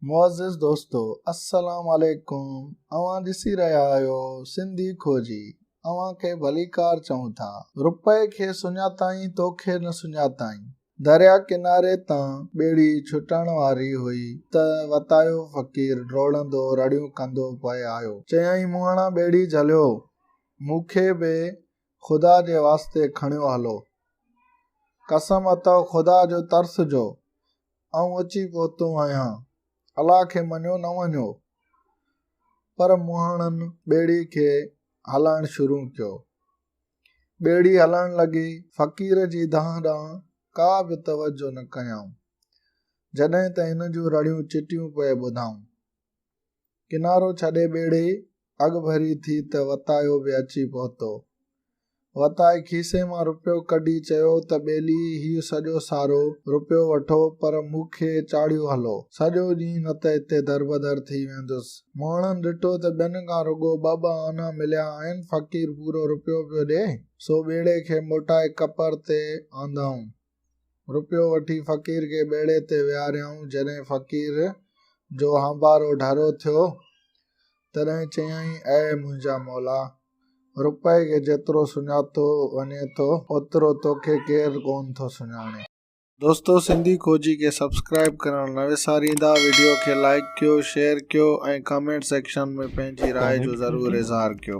मुअज़्ज़िज़ दोस्तों, अस्सलाम वालेकुम। अवां ॾिसी रहिया आहियो सिंधी खोजी। अवां खे भलीकार चऊं था। रुपए खे सुञाताईं तोखे न सुञाताईं। दरिया किनारे तां ॿेड़ी छुटण वारी हुई त वतायो फ़क़ीर डोड़ंदो रड़ियूं कंदो पिए आयो। चयईं मुहाणा ॿेड़ी झलियो, मूंखे बि ख़ुदा जे वास्ते खणियो हलो। कसम अथव ख़ुदा जो तरस जो, आऊं अची पहुतो आहियां। अलाह खे मञो न वञो। पर मुहाणनि ॿेड़ी खे हलाइण शुरू कयो। ॿेड़ी हलण लॻी। फ़क़ीर जी दाह ॾांहुं का बि तवजो न कयाऊं, जॾहिं त हिन जूं रड़ियूं चिटियूं पिए ॿुधाऊं। किनारो छॾे ॿेड़ी अॻु भरी थी त वतायो बि अची पहुतो। वताए खीसे मां रुपयो कढी चयो त ॿेली हीउ सॼो सारो रुपयो वठो, पर मूंखे चाढ़ियो हलो। सॼो ॾींहुं न त हिते दरबदर थी वेंदुसि। मुहाणनि ॾिठो त ॿियनि खां रुॻो ॿ आना मिलिया आहिनि। फ़क़ीर पूरो रुपयो पियो ॾिए, सो ॿेड़े खे मोटाए कपर ते आंदाऊं। रुपयो वठी फ़क़ीर खे ॿेड़े ते विहारियाऊं। जॾहिं फ़क़ीर जो हंबारो ढरो थियो तॾहिं चयईं, ऐ मुंहिंजा मौला, रुपए खे जेतिरो सुञातो वञे थो ओतिरो तोखे केरु कोन थो सुञाणे। दोस्तों, सिंधी खोजी खे सब्सक्राइब करण न विसारींदा। वीडियो खे लाइक कयो, शेयर कयो ऐं कमेंट सेक्शन में पंहिंजी राय जो ज़रूरु इज़हार कयो।